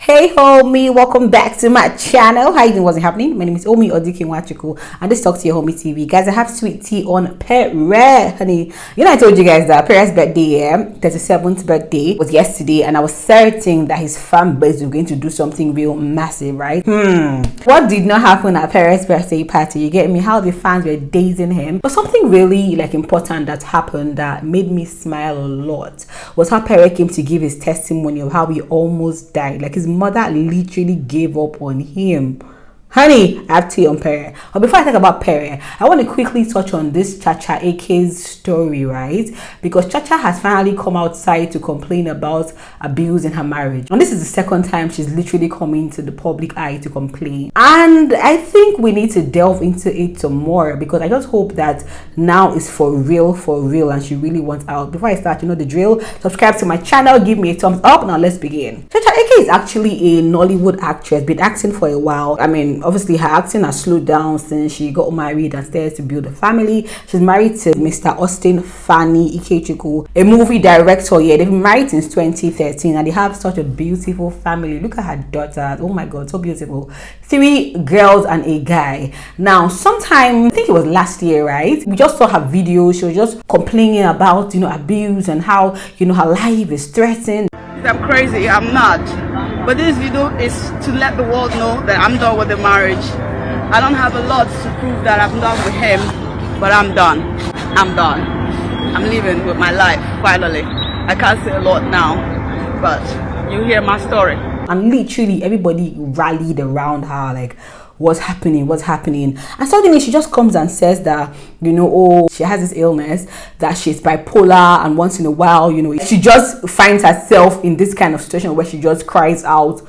Hey homie, welcome back to my channel. How you doing? What's happening? My name is Omi Odikinwachuku and this Talk to Your Homie TV. Guys, I have sweet tea on Pere. Honey, you know I told you guys that Pere's birthday, 37th birthday, was yesterday, and I was certain that his fan base was going to do something real massive, right? What did not happen at Pere's birthday party? You get me? How the fans were dazing him. But something really important that happened that made me smile a lot was how Pere came to give his testimony of how he almost died. Like, his mother literally gave up on him. Honey, I have tea on Pere. But before I talk about Pere, I want to quickly touch on this Chacha Eke's story, right? Because Chacha has finally come outside to complain about abuse in her marriage. And this is the second time she's literally coming to the public eye to complain. And I think we need to delve into it some more, because I just hope that now is for real, and she really wants out. Before I start, you know the drill. Subscribe to my channel, give me a thumbs up. Now let's begin. Chacha Eke is actually a Nollywood actress, been acting for a while. I mean, obviously her acting has slowed down since she got married and started to build a family. She's married to Mr. Austin Pennie Wyz, a movie director. Yeah, they've been married since 2013 and they have such a beautiful family. Look at her daughters. Oh my god, so beautiful. 3 girls and a guy. Now, sometime, I think it was last year, right? We just saw her video. She was just complaining about, abuse and how, her life is threatened. I'm crazy, I'm not. But this video is to let the world know that I'm done with the marriage. I don't have a lot to prove that I'm done with him, but I'm done. I'm done. I'm living with my life, finally. I can't say a lot now, but you hear my story. And literally everybody rallied around her, like, what's happening, and suddenly she just comes and says that she has this illness, that she's bipolar, and once in a while she just finds herself in this kind of situation where she just cries out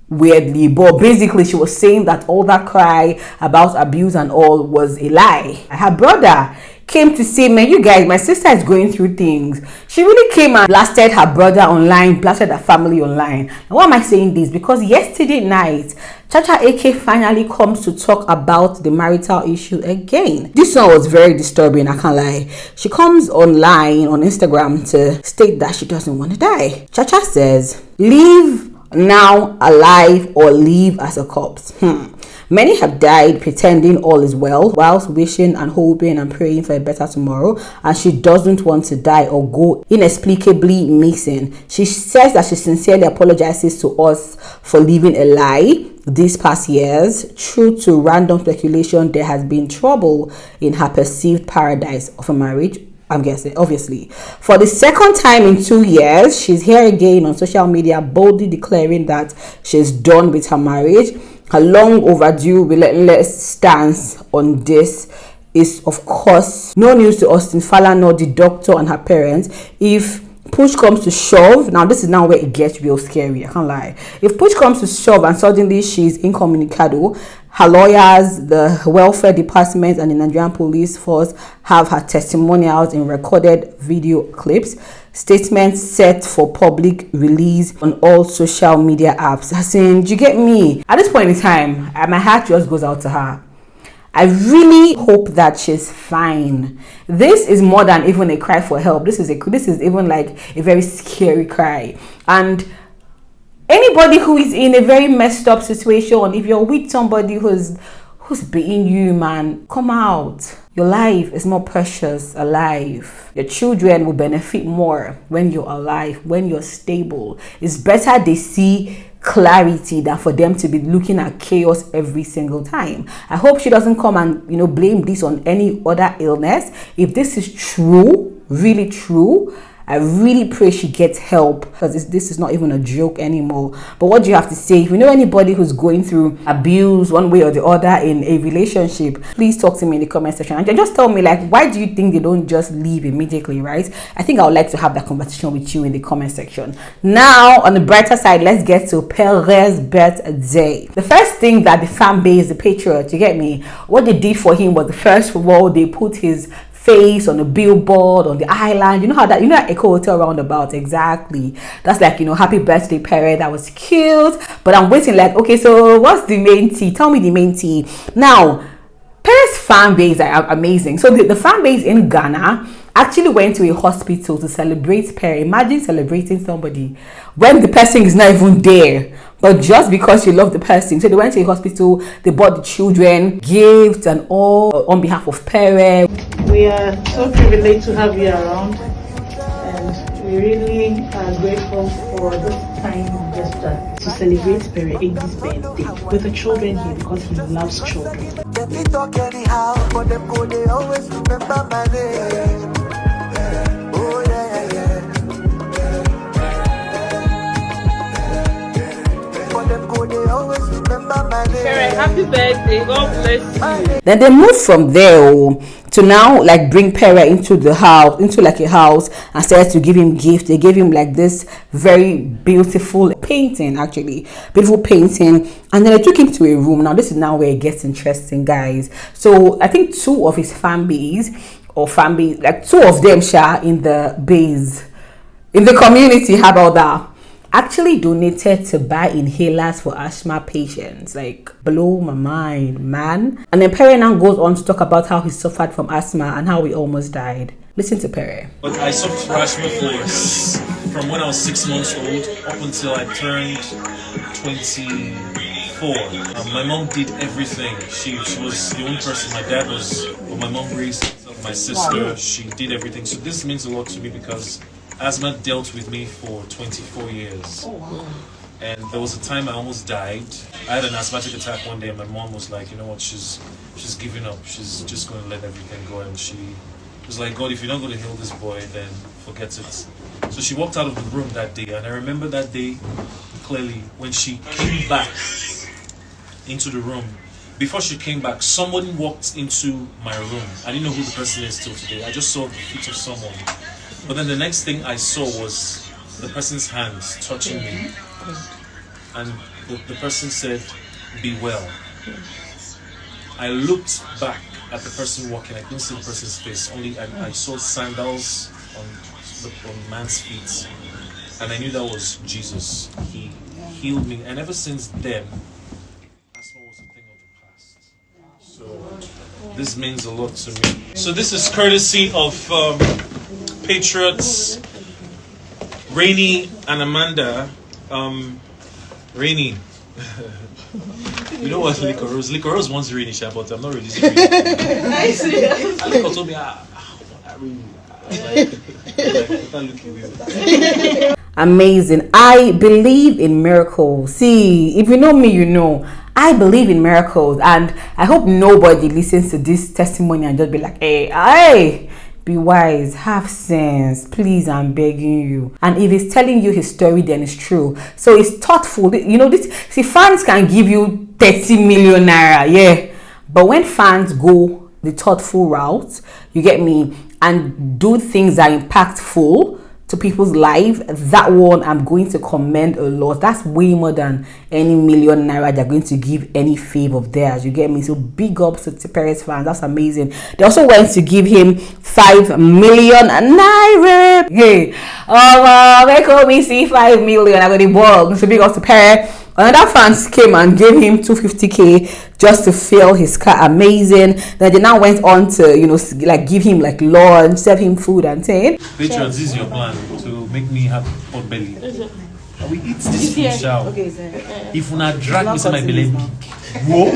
weirdly. But basically she was saying that all that cry about abuse and all was a lie. Her brother came to say, man, you guys, my sister is going through things. She really came and blasted her brother online, blasted her family online. And why am I saying this? Because yesterday night, Chacha Eke finally comes to talk about the marital issue again. This one was very disturbing, I can't lie. She comes online on Instagram to state that she doesn't want to die. Chacha says, leave now alive or leave as a corpse. Many have died pretending all is well, whilst wishing and hoping and praying for a better tomorrow, and she doesn't want to die or go inexplicably missing. She says that she sincerely apologizes to us for living a lie these past years. True to random speculation, there has been trouble in her perceived paradise of a marriage. I'm guessing, obviously. For the second time in 2 years, she's here again on social media, boldly declaring that she's done with her marriage. Her long overdue, relentless stance on this is, of course, no news to Austin Falana, the doctor, and her parents. If push comes to shove, now this is now where it gets real scary, I can't lie. If push comes to shove and suddenly she's incommunicado, her lawyers, the welfare department, and the Nigerian police force have her testimonials in recorded video clips, statements set for public release on all social media apps. As in, do you get me? At this point in time, my heart just goes out to her. I really hope that she's fine. This is more than even a cry for help. This is even like a very scary cry. And anybody who is in a very messed up situation, if you're with somebody who's beating you, man, come out. Your life is more precious alive. Your children will benefit more when you're alive, when you're stable. It's better they see clarity than for them to be looking at chaos every single time. I hope she doesn't come and blame this on any other illness. If this is true, really true, I really pray she gets help, because this is not even a joke anymore. But what do you have to say? If you know anybody who's going through abuse one way or the other in a relationship, please talk to me in the comment section and just tell me, like, why do you think they don't just leave immediately, right? I think I would like to have that conversation with you in the comment section. Now, on the brighter side, let's get to Pere's birthday. The first thing that the fan base, the patriot, you get me, what they did for him was, the first of all, they put his face on a billboard on the island. You know how that, Eke'S Hotel roundabout, exactly. That's like, happy birthday, Pere. That was cute. But I'm waiting, like, okay, so what's the main tea? Tell me the main tea. Now, Pere's fan base are amazing. So the fan base in Ghana actually went to a hospital to celebrate Pere. Imagine celebrating somebody when the person is not even there. But just because you love the person, so they went to the hospital, they bought the children gifts and all on behalf of Pere. We are so privileged to have you around, and we really are grateful for this time gesture to celebrate Pere Eke's birthday with the children here because he loves children. They talk anyhow, but them go, they always remember my name. Oh yeah, yeah. But them go, they always remember my name. Pere, happy birthday. God bless you. Then they moved from there to now like bring Perrea into the house, into like a house, and started to give him gifts. They gave him like this very beautiful painting, actually beautiful painting, and then they took him to a room. Now this is now where it gets interesting, guys. So I think two of his like two of them share in the base in the community. How about that? Actually donated to buy inhalers for asthma patients. Like, blow my mind, man. And then Pere now goes on to talk about how he suffered from asthma and how he almost died. Listen to Pere. But I suffered from asthma from when I was 6 months old up until I turned 24. My mom did everything. She was the only person. My dad was, well, my mom raised my sister. She did everything. So this means a lot to me because asthma dealt with me for 24 years. Oh, wow. And there was a time I almost died. I had an asthmatic attack one day and my mom was like, you know what, she's giving up. She's just going to let everything go. And she was like, God, if you're not going to heal this boy, then forget it. So she walked out of the room that day. And I remember that day clearly when she came back into the room. Before she came back, someone walked into my room. I didn't know who the person is till today. I just saw the feet of someone. But then the next thing I saw was the person's hands touching me. And the person said, be well. I looked back at the person walking. I couldn't see the person's face. Only I saw sandals on the man's feet. And I knew that was Jesus. He healed me. And ever since then, asthma was a thing of the past. So this means a lot to me. So this is courtesy of Patriots, Rainy and Amanda. Rainy. You know what, Liquor Rose? Liquor Rose wants Rainy, but I'm not releasing Rainy. I see. Liquor told me, Amazing. I believe in miracles. See, if you know me, you know I believe in miracles, and I hope nobody listens to this testimony and just be like, hey, be wise, have sense, please, I'm begging you. And if he's telling you his story, then it's true. So it's thoughtful. You know, this, see, fans can give you 30 million naira, yeah. But when fans go the thoughtful route, you get me, and do things that are impactful to people's life, that one I'm going to commend a lot. That's way more than any million naira they're going to give any fave of theirs, you get me. So big ups to Pere's fans. That's amazing. They also went to give him 5 million naira. Hey, make me see 5 million. I got the ball. So big ups to Pere. Another fans came and gave him 250k just to fill his car. Amazing. Then they now went on to, you know, like give him like lunch, serve him food and say, Patrons, this is your plan to make me have pot belly. We eat this food, shall. Okay, sir. If you not drag me to my belly, whoa,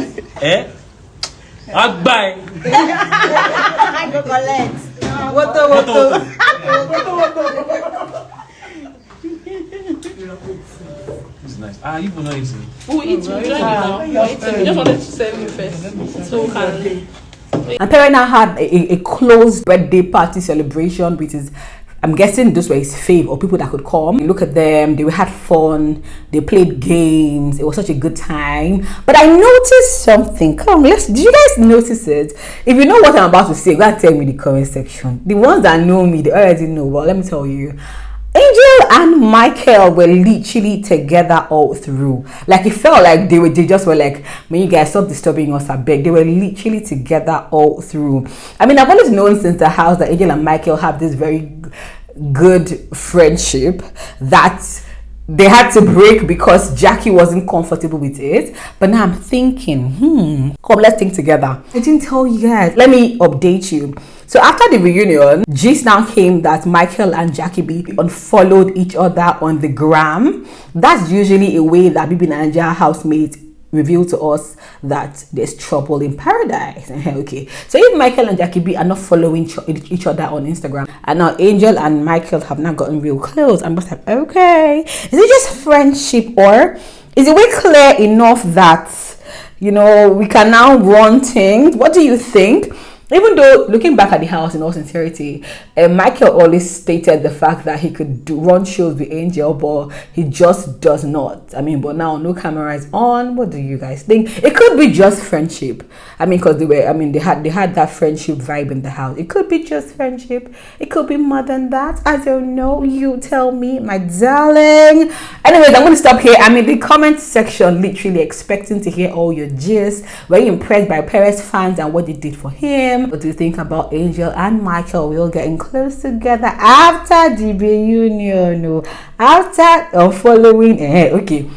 Goodbye. I go collect. What? It's nice. You will not eat it. We'll eat. We'll join you now. We just wanted to serve you first, so we can. And Pere now had a close birthday party celebration with his, I'm guessing those were his fave or people that could come. Look at them, they had fun, they played games, it was such a good time. But I noticed something. Did you guys notice it? If you know what I'm about to say, go and tell me in the comment section. The ones that know me, they already know. Well, let me tell you, Angel and Michael were literally together all through. Like, it felt like they just were like, man, you guys stop disturbing us, I beg. They were literally together all through. I mean, I've always known since the house that Angel and Michael have this very good friendship that they had to break because Jackie wasn't comfortable with it. But now I'm thinking, come, let's think together. I didn't tell you guys. Let me update you. So after the reunion, gist now came that Michael and Jackie B unfollowed each other on the gram. That's usually a way that BB Naija housemates reveal to us that there's trouble in paradise. Okay, so if Michael and Jackie B are not following each other on Instagram, and now Angel and Michael have not gotten real close, I'm just like, okay, is it just friendship, or is it way clear enough that, you know, we can now run things? What do you think? Even though, looking back at the house in all sincerity, Michael always stated the fact that he could run shows with Angel, but he just does not. I mean, but now no camera is on. What do you guys think? It could be just friendship. I mean, because they had that friendship vibe in the house. It could be just friendship. It could be more than that. I don't know. You tell me, my darling. Anyways, I'm going to stop here. I'm in the comment section, literally expecting to hear all your gist. Were you impressed by Pere's fans and what they did for him? What do you think about Angel and Michael? We're all getting close together after the reunion, after following. Okay,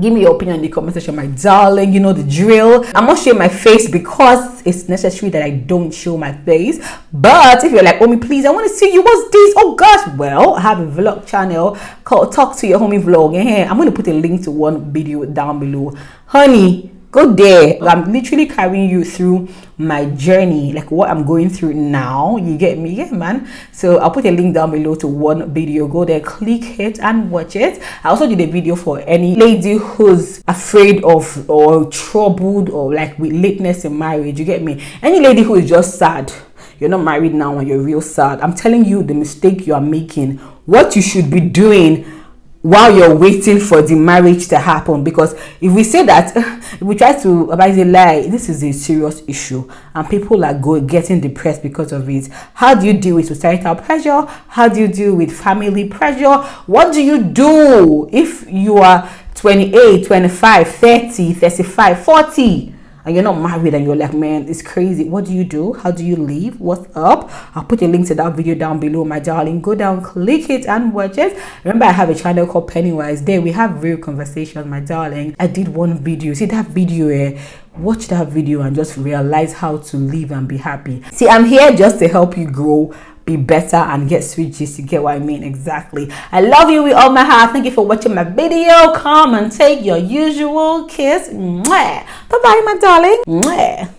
give me your opinion in the comment section, my darling. You know the drill. I'm not showing my face because it's necessary that I don't show my face. But if you're like, homie, please, I want to see you. What's this? Oh gosh. Well, I have a vlog channel called Talk to Your Homie Vlog. I'm going to put a link to one video down below. Honey, go there. I'm literally carrying you through my journey, like what I'm going through now. You get me? Yeah, man. So I'll put a link down below to one video. Go there, click it and watch it. I also did a video for any lady who's afraid of or troubled or like with lateness in marriage. You get me? Any lady who is just sad, you're not married now and you're real sad. I'm telling you the mistake you are making, what you should be doing while you're waiting for the marriage to happen. Because if we say that, if we try to advise a lie, this is a serious issue and people are getting depressed because of it. How do you deal with societal pressure? How do you deal with family pressure? What do you do if you are 28, 25, 30, 35, 40 and you're not married and you're like, man, it's crazy? What do you do? How do you leave? What's up? I'll put a link to that video down below, my darling. Go down, click it and watch it. Remember, I have a channel called Pennie Wyz. There we have real conversations, my darling. I did one video. See that video? Watch that video and just realize how to live and be happy. See, I'm here just to help you grow, be better and get switches. You get what I mean? Exactly. I love you with all my heart. Thank you for watching my video. Come and take your usual kiss. Bye bye, my darling.